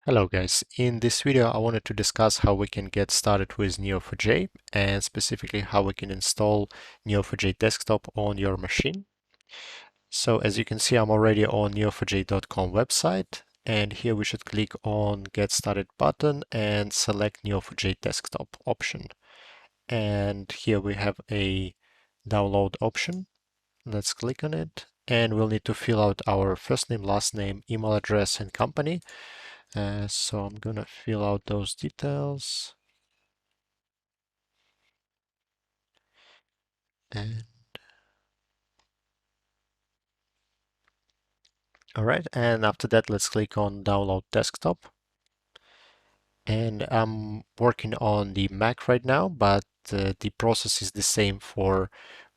Hello guys, in this video I wanted to discuss how we can get started with Neo4j and specifically how we can install Neo4j desktop on your machine. So as you can see, I'm already on neo4j.com website, and here we should click on Get Started button and select Neo4j desktop option. And here we have a download option. Let's click on it, and we'll need to fill out our first name, last name, email address and company. So I'm gonna fill out those details. And all right, and after that, let's click on download desktop. And I'm working on the Mac right now, but the process is the same for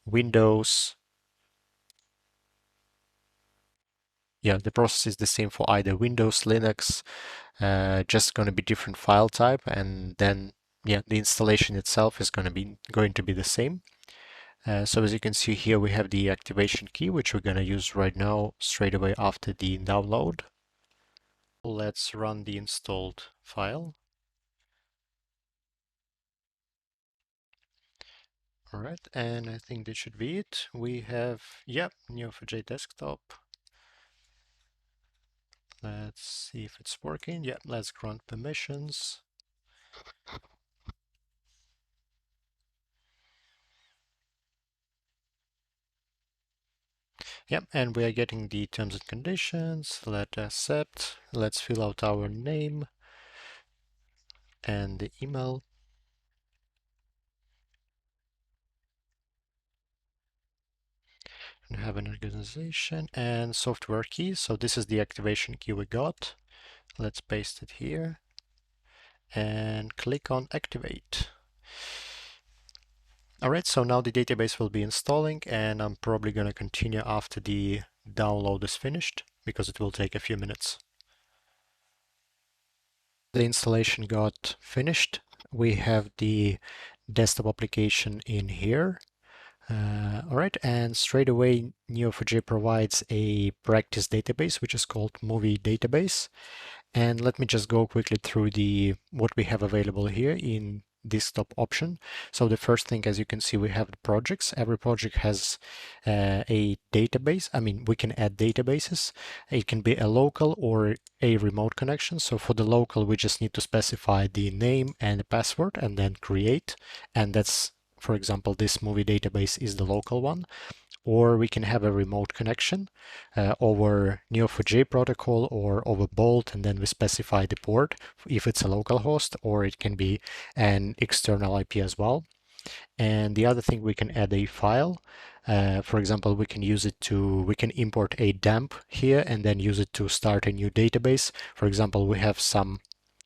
Windows. Yeah, the process is the same for either Windows, Linux, just going to be different file type, and then yeah, the installation itself is going to be the same. So as you can see here, we have the activation key, which we're going to use right now straight away after the download. Let's run the installed file. All right, and I think that should be it. We have, yep, Neo4j desktop. Let's see if it's working. Yeah, let's grant permissions. Yep, and we are getting the terms and conditions. Let's accept. Let's fill out our name and the email. And have an organization and software key. So this is the activation key we got. Let's paste it here and click on activate. All right, so now the database will be installing, and I'm probably going to continue after the download is finished because it will take a few minutes. The installation got finished. We have the desktop application in here. All right, and straight away Neo4j provides a practice database which is called movie database. And let me just go quickly through what we have available here in desktop option. So the first thing, as you can see, we have the projects. Every project has a database. I mean, we can add databases. It can be a local or a remote connection. So for the local, we just need to specify the name and the password and then create. And that's, for example, this movie database is the local one. Or we can have a remote connection over Neo4j protocol or over Bolt, and then we specify the port if it's a local host, or it can be an external IP as well. And the other thing, we can add a file. For example, we can import a dump here and then use it to start a new database. For example, we have some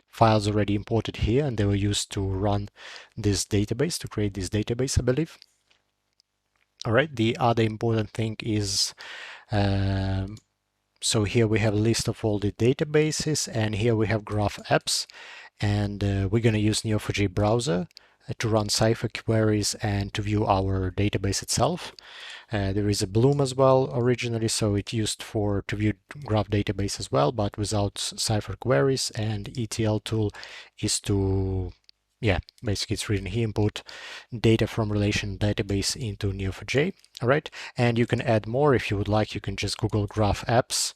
files already imported here, and they were used to run this database, to create this database, I believe. All right, the other important thing is, so here we have a list of all the databases, and here we have graph apps, and we're going to use Neo4j browser to run Cypher queries and to view our database itself. There is a Bloom as well originally, so it used to view graph database as well, but without Cypher queries, and ETL tool is to, yeah, basically it's written here, input data from relation database into Neo4j. All right, and you can add more if you would like. You can just Google graph apps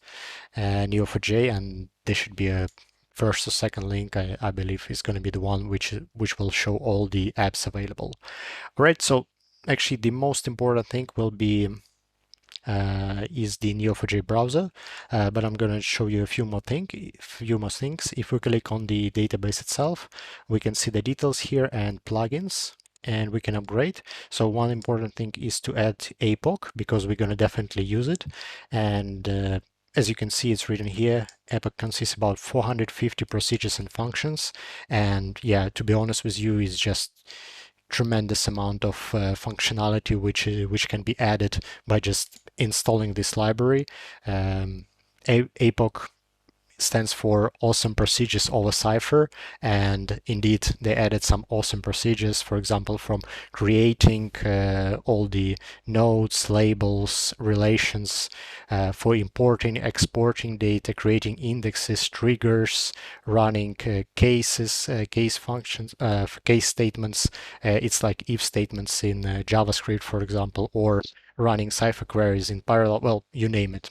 Neo4j, and there should be a first or second link. I believe is going to be the one which will show all the apps available. All right, so actually the most important thing will be is the Neo4j browser, but I'm going to show you a few more things. If we click on the database itself, we can see the details here and plugins, and we can upgrade. So one important thing is to add APOC, because we're going to definitely use it. And as you can see, it's written here, APOC consists about 450 procedures and functions. And yeah, to be honest with you, it's just tremendous amount of functionality which can be added by just installing this library. APOC stands for awesome procedures over cipher, and indeed they added some awesome procedures, for example, from creating all the nodes, labels, relations, for importing, exporting data, creating indexes, triggers, running cases, case functions, case statements. It's like if statements in JavaScript, for example, or running cipher queries in parallel. Well, you name it,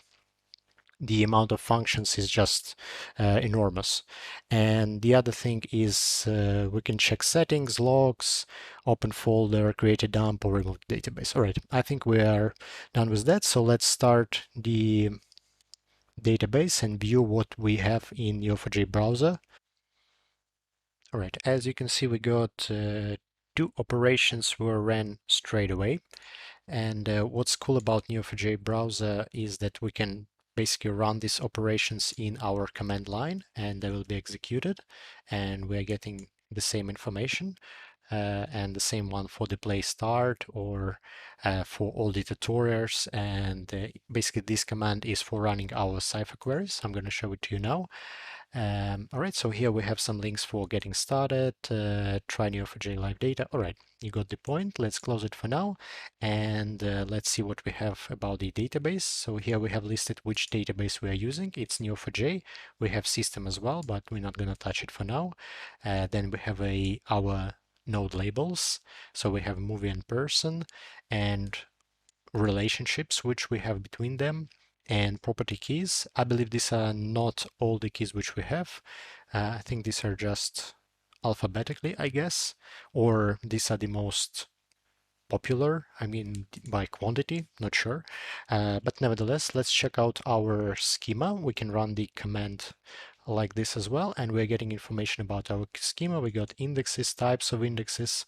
the amount of functions is just enormous. And the other thing is we can check settings, logs, open folder, create a dump, or remove database. All right, I think we are done with that. So let's start the database and view what we have in Neo4j browser. All right, as you can see, we got two operations were ran straight away. And what's cool about Neo4j browser is that we can basically run these operations in our command line and they will be executed, and we are getting the same information and the same one for the play start or for all the tutorials. And basically this command is for running our cipher queries. I'm going to show it to you now. All right, so here we have some links for getting started, try Neo4j live data. All right, you got the point. Let's close it for now, and let's see what we have about the database. So here we have listed which database we are using. It's Neo4j. We have system as well, but we're not gonna touch it for now. Then we have our node labels. So we have movie and person, and relationships which we have between them, and property keys. I believe these are not all the keys which we have. I think these are just alphabetically, I guess, or these are the most popular, I mean by quantity, not sure. But nevertheless, let's check out our schema. We can run the command like this as well, and we're getting information about our schema. We got indexes, types of indexes,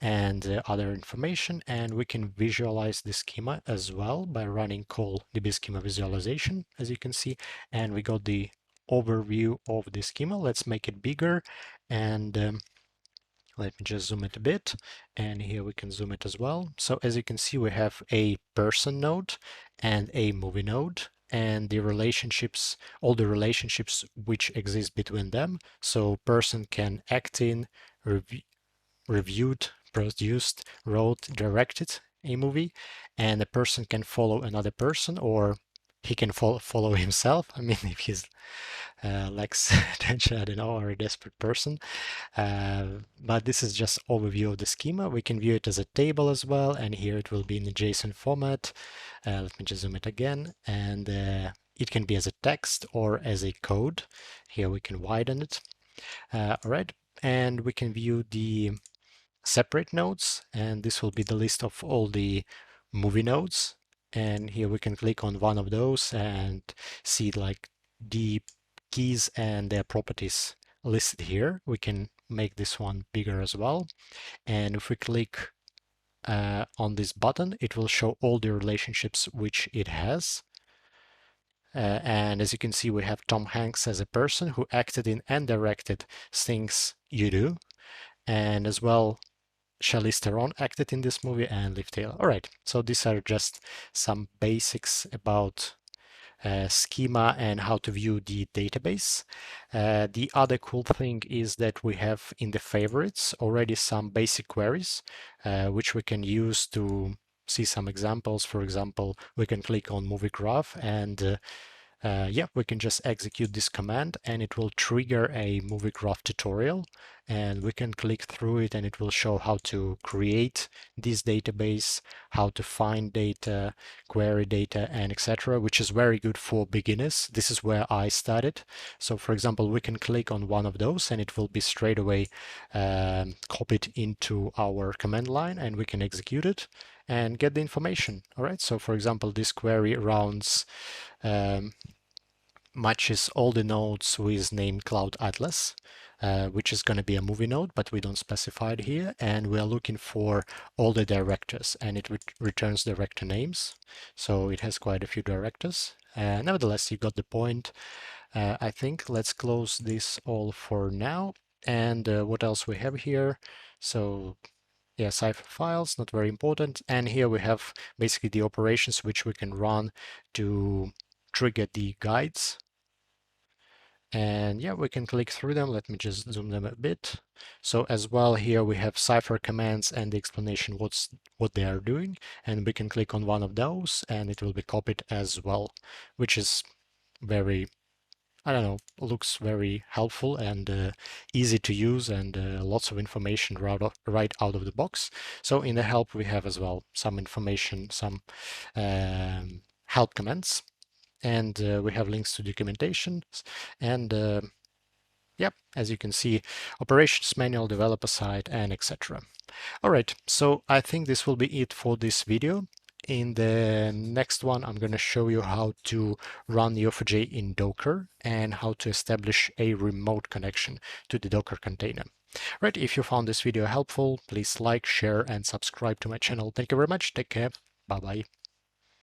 and other information, and we can visualize the schema as well by running call db schema visualization, as you can see, and we got the overview of the schema. Let's make it bigger, and let me just zoom it a bit, and here we can zoom it as well. So as you can see, we have a person node and a movie node, and the relationships, all the relationships which exist between them. So person can act in, reviewed, produced, wrote, directed a movie, and a person can follow another person, or he can follow himself. I mean, if he's lacks attention, I don't know, or a desperate person. But this is just overview of the schema. We can view it as a table as well, and here it will be in a JSON format. Let me just zoom it again, and it can be as a text or as a code. Here we can widen it. All right, and we can view the separate nodes, and this will be the list of all the movie nodes. And here we can click on one of those and see like the keys and their properties listed here. We can make this one bigger as well. And if we click on this button, it will show all the relationships which it has. And as you can see, we have Tom Hanks as a person who acted in and directed things you do. And as well, Charlize Theron acted in this movie, and Liv Taylor. All right, so these are just some basics about schema and how to view the database. The other cool thing is that we have in the favorites already some basic queries, which we can use to see some examples. For example, we can click on movie graph, and yeah, we can just execute this command and it will trigger a movie graph tutorial, and we can click through it and it will show how to create this database, how to find data, query data, and etc., which is very good for beginners. This is where I started. So for example, we can click on one of those and it will be straight away copied into our command line, and we can execute it and get the information. All right, so for example, this query rounds matches all the nodes with name Cloud Atlas, which is going to be a movie node, but we don't specify it here. And we are looking for all the directors, and it returns director names. So it has quite a few directors. Nevertheless, you got the point. I think let's close this all for now. And what else we have here? So yeah, cipher files, not very important. And here we have basically the operations which we can run to trigger the guides. And yeah, we can click through them. Let me just zoom them a bit. So as well, here we have Cypher commands and the explanation what they are doing. And we can click on one of those and it will be copied as well, which is very, I don't know, looks very helpful and easy to use, and lots of information right out of the box. So in the help, we have as well some information, some help commands, and we have links to documentation and yep, as you can see, operations manual, developer side, and etc. All right, so I think this will be it for this video. In the next one, I'm going to show you how to run Neo4j in Docker and how to establish a remote connection to the Docker container. Right, if you found this video helpful, please like, share, and subscribe to my channel. Thank you very much. Take care. Bye-bye.